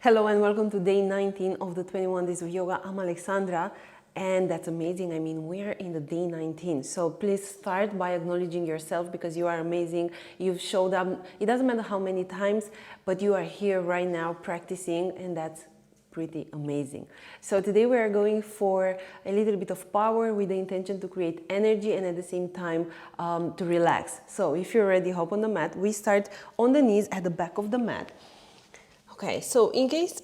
Hello and welcome to day 19 of the 21 days of yoga. I'm Alexandra and that's amazing. I mean, we're in the day 19. So please start by acknowledging yourself because you are amazing. You've showed up. It doesn't matter how many times, but you are here right now practicing and that's pretty amazing. So today we are going for a little bit of power with the intention to create energy and at the same time to relax. So if you're ready, hop on the mat. We start on the knees at the back of the mat. Okay, so in case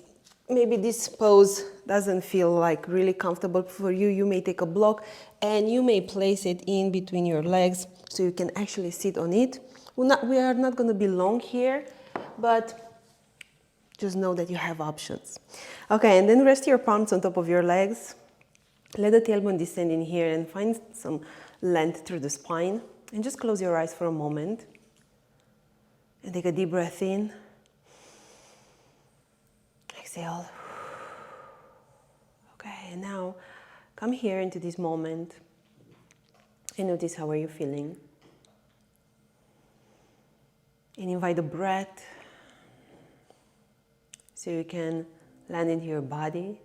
maybe this pose doesn't feel like really comfortable for you, you may take a block and you may place it in between your legs so you can actually sit on it. We are not going to be long here, but just know that you have options. Okay, and then rest your palms on top of your legs. Let the tailbone descend in here and find some length through the spine. And just close your eyes for a moment. And take a deep breath in. Exhale. Okay, and now come here into this moment and notice how are you feeling. And invite the breath so you can land into your body,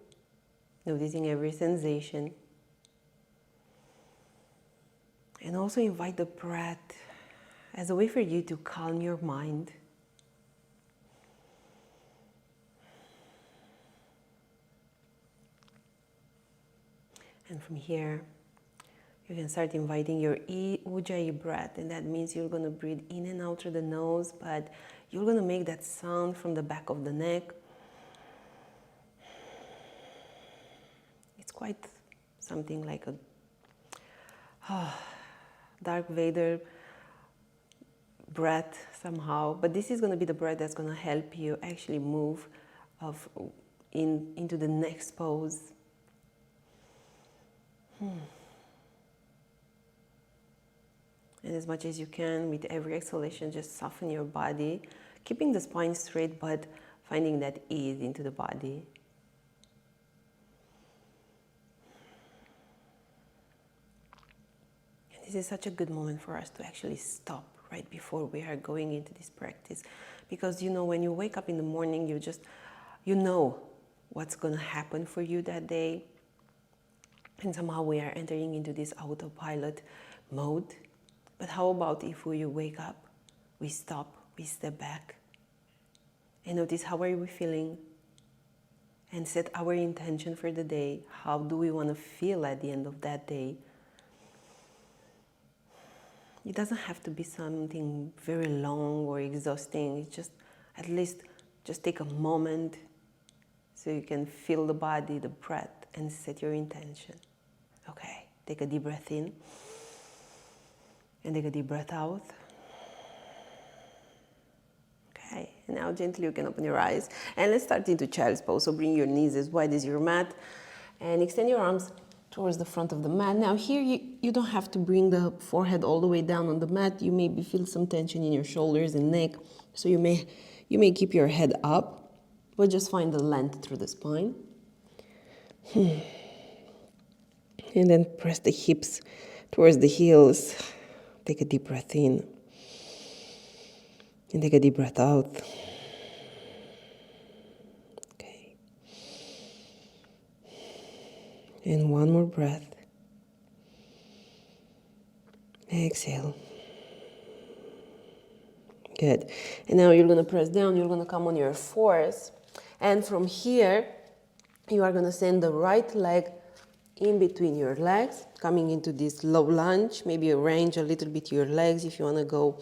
noticing every sensation. And also invite the breath as a way for you to calm your mind. And from here, you can start inviting your Ujjayi breath, and that means you're going to breathe in and out through the nose, but you're going to make that sound from the back of the neck. It's quite something like a Darth Vader breath somehow, but this is going to be the breath that's going to help you actually move into the next pose. And as much as you can, with every exhalation, just soften your body, keeping the spine straight, but finding that ease into the body. And this is such a good moment for us to actually stop right before we are going into this practice. Because, you know, when you wake up in the morning, you know what's going to happen for you that day. And somehow we are entering into this autopilot mode. But how about if we wake up, we stop, we step back, and notice how are we feeling, and set our intention for the day. How do we want to feel at the end of that day? It doesn't have to be something very long or exhausting. It's just, at least, just take a moment so you can feel the body, the breath, and set your intention. Okay, take a deep breath in. And take a deep breath out. Okay, and now gently you can open your eyes. And let's start into child's pose. So bring your knees as wide as your mat. And extend your arms towards the front of the mat. Now here you don't have to bring the forehead all the way down on the mat. You maybe feel some tension in your shoulders and neck. So you may keep your head up, but just find the length through the spine. And then press the hips towards the heels. Take a deep breath in and take a deep breath out. Okay. And one more breath. Exhale. Good. And now you're going to press down. You're going to come on your fours. And from here, you are going to send the right leg in between your legs, coming into this low lunge. Maybe arrange a little bit your legs if you want to go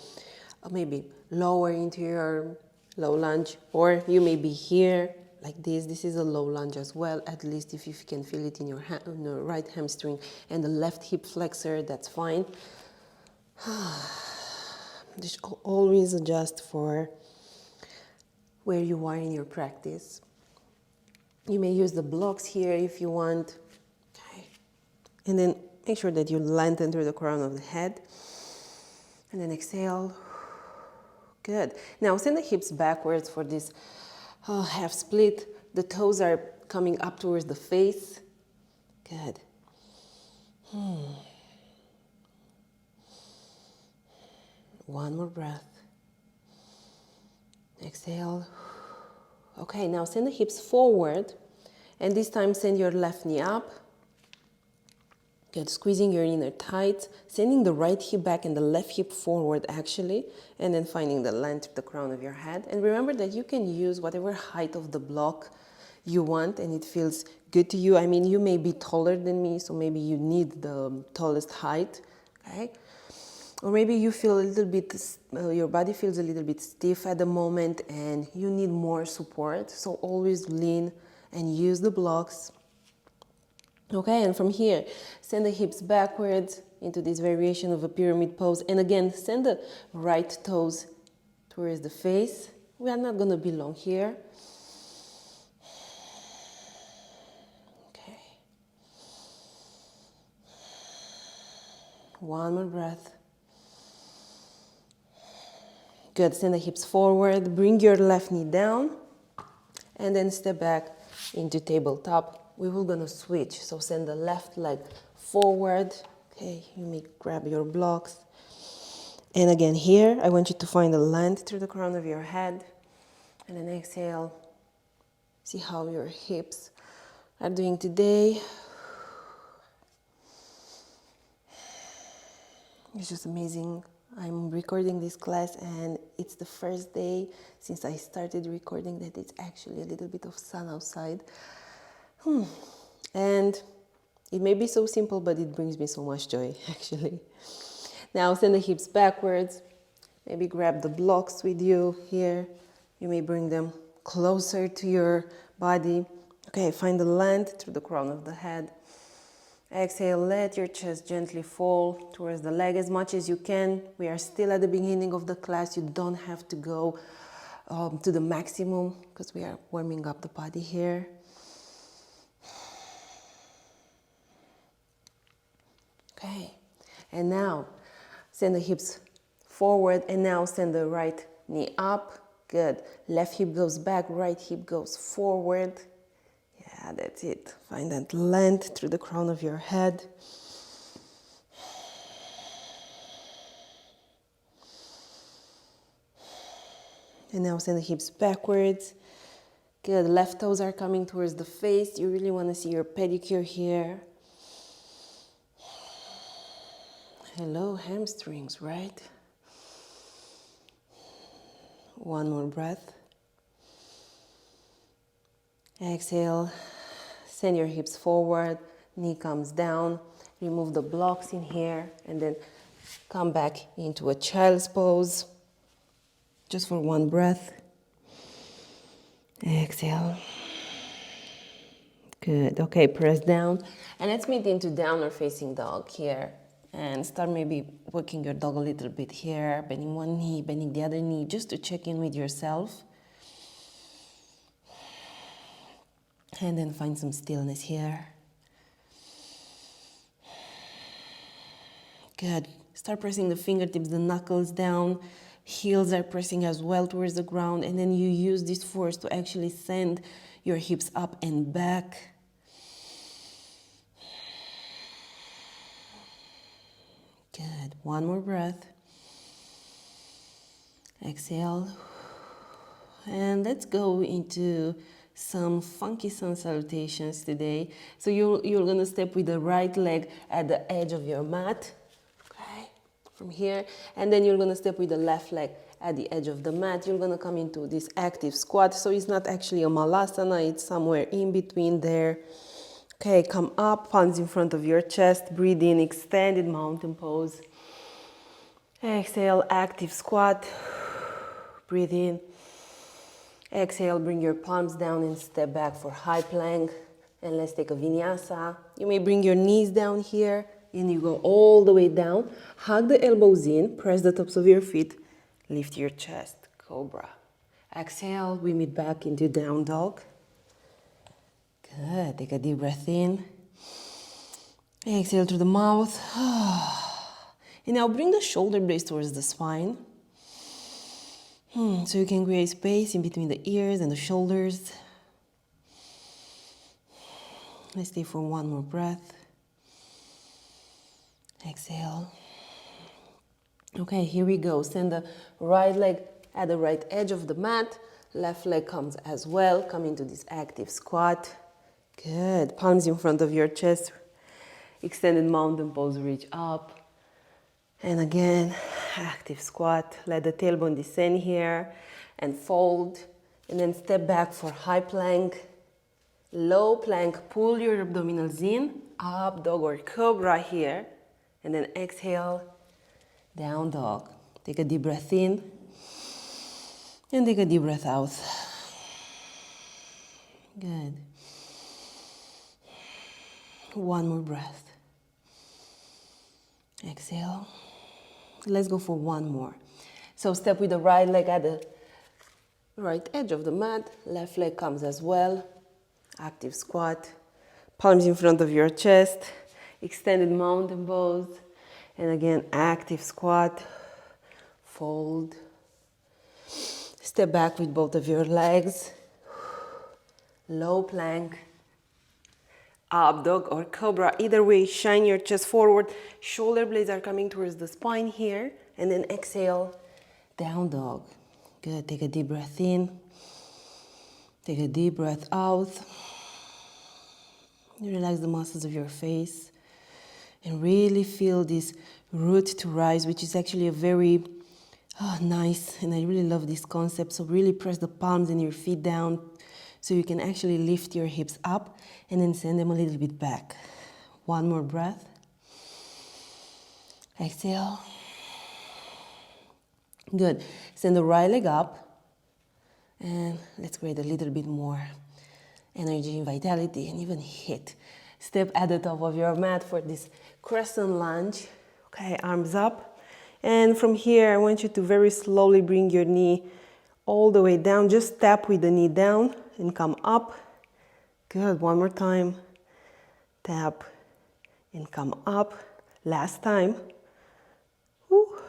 maybe lower into your low lunge, or you may be here like this. This is a low lunge as well, at least if you can feel it in your right hamstring and the left hip flexor, that's fine. Just always adjust for where you are in your practice. You may use the blocks here if you want. And then make sure that you lengthen through the crown of the head. And then exhale. Good. Now send the hips backwards for this half split. The toes are coming up towards the face. Good. One more breath. Exhale. Okay, now send the hips forward, and this time send your left knee up. Good, squeezing your inner thighs, sending the right hip back and the left hip forward actually, and then finding the length of the crown of your head. And remember that you can use whatever height of the block you want and it feels good to you. I mean, you may be taller than me, so maybe you need the tallest height, okay? Or maybe you feel a little bit, your body feels a little bit stiff at the moment and you need more support. So always lean and use the blocks. Okay, and from here, send the hips backwards into this variation of a pyramid pose. And again, send the right toes towards the face. We are not going to be long here. Okay. One more breath. Good, send the hips forward, bring your left knee down, and then step back into tabletop. We will gonna switch, so send the left leg forward. Okay, you may grab your blocks. And again here, I want you to find a length through the crown of your head. And then exhale. See how your hips are doing today. It's just amazing. I'm recording this class and it's the first day since I started recording that it's actually a little bit of sun outside. And it may be so simple, but it brings me so much joy, actually. Now send the hips backwards. Maybe grab the blocks with you here. You may bring them closer to your body. Okay, find the length through the crown of the head. Exhale, let your chest gently fall towards the leg as much as you can. We are still at the beginning of the class. You don't have to go to the maximum because we are warming up the body here. Okay, and now send the hips forward and now send the right knee up. Good. Left hip goes back, right hip goes forward. Yeah, that's it. Find that length through the crown of your head. And now send the hips backwards. Good. Left toes are coming towards the face. You really want to see your pedicure here. Hello, hamstrings, right? One more breath. Exhale. Send your hips forward. Knee comes down. Remove the blocks in here. And then come back into a child's pose. Just for one breath. Exhale. Good. Okay, press down. And let's meet into downward facing dog here. And start maybe working your dog a little bit here, bending one knee, bending the other knee, just to check in with yourself. And then find some stillness here. Good. Start pressing the fingertips, the knuckles down. Heels are pressing as well towards the ground. And then you use this force to actually send your hips up and back. Good. One more breath. Exhale. And let's go into some funky sun salutations today. So you're going to step with the right leg at the edge of your mat. Okay. From here. And then you're going to step with the left leg at the edge of the mat. You're going to come into this active squat. So it's not actually a malasana. It's somewhere in between there. Okay, come up, palms in front of your chest, breathe in, extended mountain pose. Exhale, active squat, breathe in. Exhale, bring your palms down and step back for high plank. And let's take a vinyasa. You may bring your knees down here and you go all the way down. Hug the elbows in, press the tops of your feet, lift your chest, cobra. Exhale, we meet back into down dog. Good. Take a deep breath in. Exhale through the mouth. And now bring the shoulder blades towards the spine. So you can create space in between the ears and the shoulders. Let's stay for one more breath. Exhale. Okay, here we go. Send the right leg at the right edge of the mat. Left leg comes as well. Come into this active squat. Good. Palms in front of your chest. Extended mountain pose, reach up. And again, active squat. Let the tailbone descend here and fold. And then step back for high plank. Low plank, pull your abdominals in. Up dog or cobra here. And then exhale, down dog. Take a deep breath in. And take a deep breath out. Good. One more breath. Exhale. Let's go for one more. So step with the right leg at the right edge of the mat. Left leg comes as well. Active squat. Palms in front of your chest. Extended mountain pose. And again, active squat. Fold. Step back with both of your legs. Low plank. Up dog or cobra. Either way, shine your chest forward. Shoulder blades are coming towards the spine here. And then exhale, down dog. Good. Take a deep breath in. Take a deep breath out. Relax the muscles of your face. And really feel this root to rise, which is actually a very nice, and I really love this concept. So really press the palms and your feet down so you can actually lift your hips up and then send them a little bit back. One more breath. Exhale. Good. Send the right leg up and let's create a little bit more energy and vitality and even hit. Step at the top of your mat for this crescent lunge. Okay, arms up. And from here, I want you to very slowly bring your knee all the way down. Just tap with the knee down and come up. Good, one more time. Tap and come up. Last time. Woo.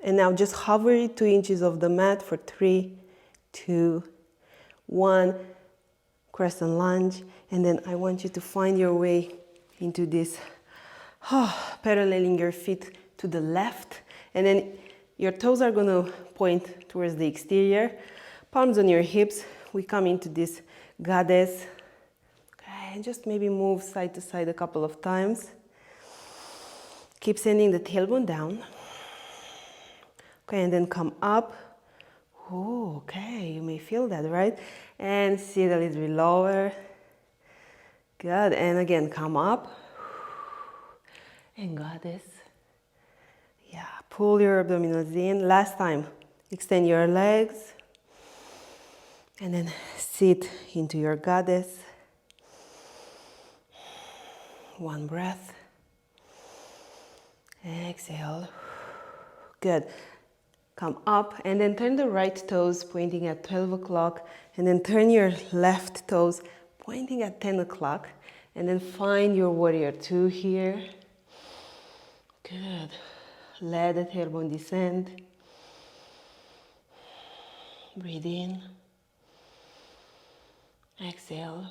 And now just hover it 2 inches off the mat for 3, 2, 1. Crescent lunge. And then I want you to find your way into this, paralleling your feet to the left. And then your toes are gonna point towards the exterior. Palms on your hips. We come into this goddess. Okay, and just maybe move side to side a couple of times. Keep sending the tailbone down. Okay, and then come up. Oh, okay, you may feel that, right? And sit a little bit lower. Good, and again, come up. And goddess. Yeah, pull your abdominals in. Last time, extend your legs. And then sit into your goddess. One breath. Exhale. Good. Come up and then turn the right toes pointing at 12 o'clock. And then turn your left toes pointing at 10 o'clock. And then find your warrior 2 here. Good. Let the tailbone descend. Breathe in. Exhale.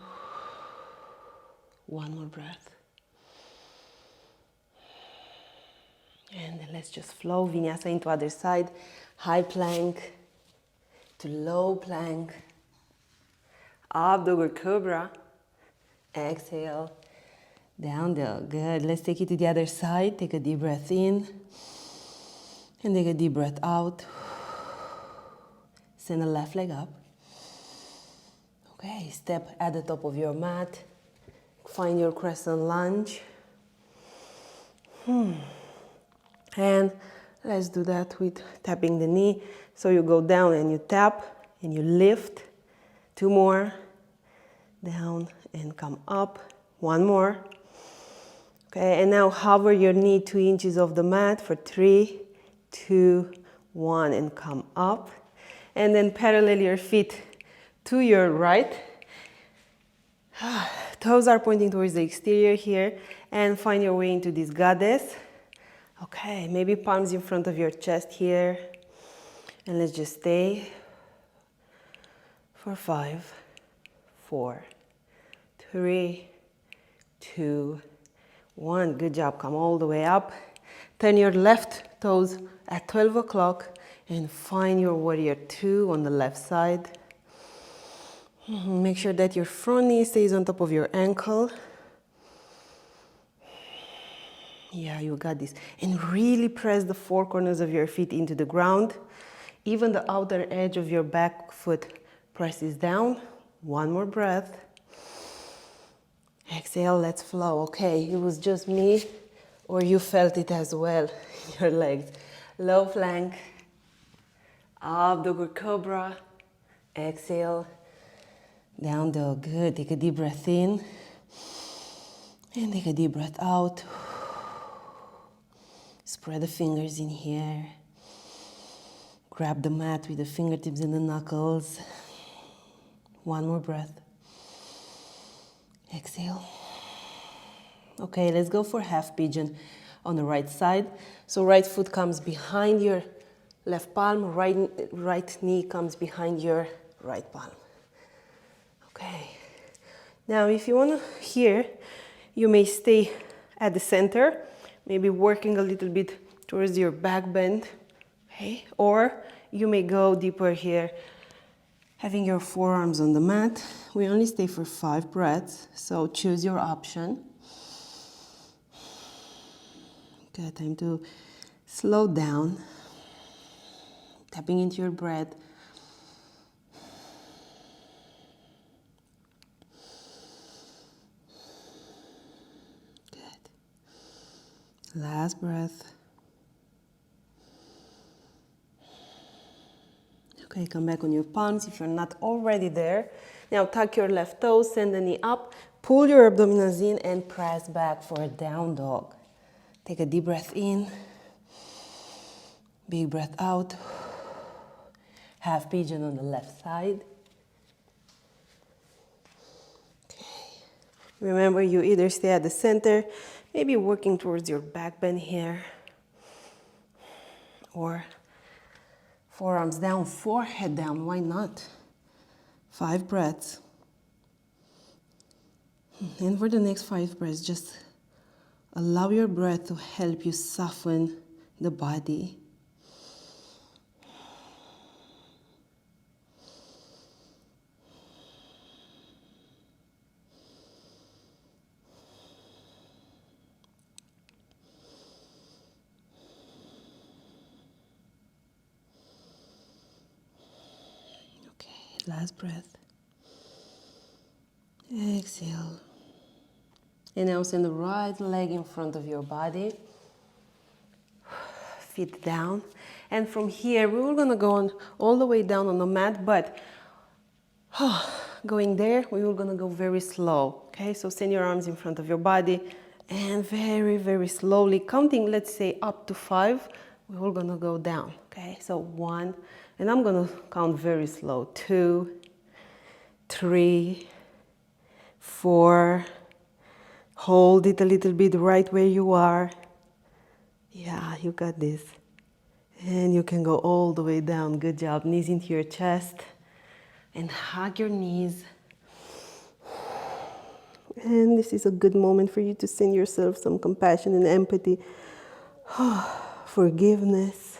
One more breath. And then let's just flow vinyasa into other side. High plank to low plank. Up dog or cobra. Exhale. Down dog. Good. Let's take it to the other side. Take a deep breath in. And take a deep breath out. Send the left leg up. Okay, step at the top of your mat. Find your crescent lunge. And let's do that with tapping the knee. So you go down and you tap and you lift. 2 more. Down and come up. 1 more. Okay, and now hover your knee 2 inches off the mat for 3, 2, 1, and come up. And then parallel your feet to your right. Toes are pointing towards the exterior here. And find your way into this goddess. Okay, maybe palms in front of your chest here. And let's just stay for 5, 4, 3, 2, 1. Good job. Come all the way up. Turn your left toes at 12 o'clock and find your warrior 2 on the left side. Make sure that your front knee stays on top of your ankle. Yeah, you got this. And really press the four corners of your feet into the ground. Even the outer edge of your back foot presses down. One more breath. Exhale, let's flow. Okay, it was just me, or you felt it as well in your legs. Low plank, up dog cobra. Exhale, down dog. Good. Take a deep breath in. And take a deep breath out. Spread the fingers in here. Grab the mat with the fingertips and the knuckles. One more breath. Exhale. Okay, let's go for half pigeon on the right side. So right foot comes behind your left palm, right knee comes behind your right palm. Okay. Now, if you want to here, you may stay at the center, maybe working a little bit towards your back bend, okay? Or you may go deeper here, having your forearms on the mat. We only stay for 5 breaths, so choose your option. Okay, time to slow down, tapping into your breath. Good. Last breath. Okay, come back on your palms if you're not already there. Now tuck your left toes, send the knee up, pull your abdominals in and press back for a down dog. Take a deep breath in, big breath out. Half pigeon on the left side. Okay. Remember, you either stay at the center, maybe working towards your back bend here, or forearms down, forehead down, why not? 5 breaths. And for the next 5 breaths, just allow your breath to help you soften the body. Last breath. Exhale. And now send the right leg in front of your body. Feet down. And from here, we were going to go on all the way down on the mat, but going there, we were going to go very slow. Okay, so send your arms in front of your body and very, very slowly, counting, let's say, up to 5, we were going to go down. Okay, so 1, and I'm going to count very slow. 2, 3, 4. Hold it a little bit right where you are. Yeah, you got this. And you can go all the way down. Good job. Knees into your chest. And hug your knees. And this is a good moment for you to send yourself some compassion and empathy. Forgiveness.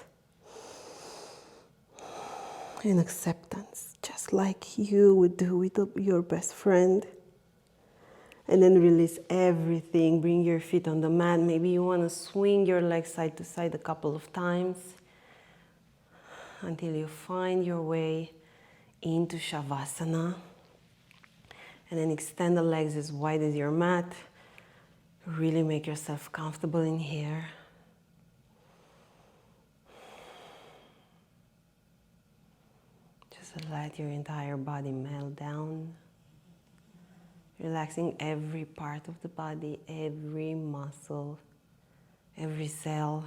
And acceptance, just like you would do with your best friend. And then release everything. Bring your feet on the mat. Maybe you want to swing your legs side to side a couple of times until you find your way into Shavasana. And then extend the legs as wide as your mat. Really make yourself comfortable in here. Let your entire body melt down, relaxing every part of the body, every muscle, every cell,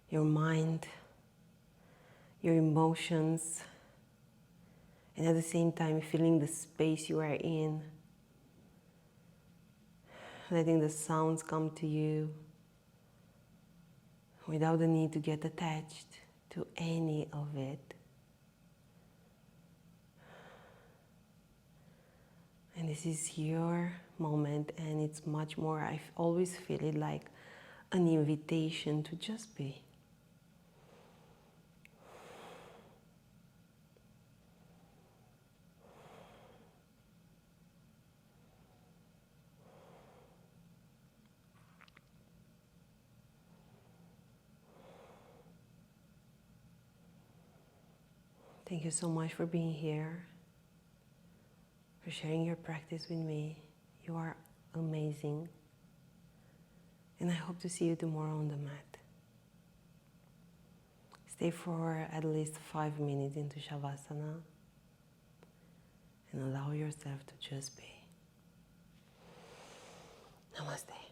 your mind, your emotions, and at the same time feeling the space you are in, letting the sounds come to you without the need to get attached to any of it. And this is your moment, and it's much more, I always feel it like an invitation to just be. Thank you so much for being here, for sharing your practice with me. You are amazing. And I hope to see you tomorrow on the mat. Stay for at least 5 minutes into Shavasana and allow yourself to just be. Namaste.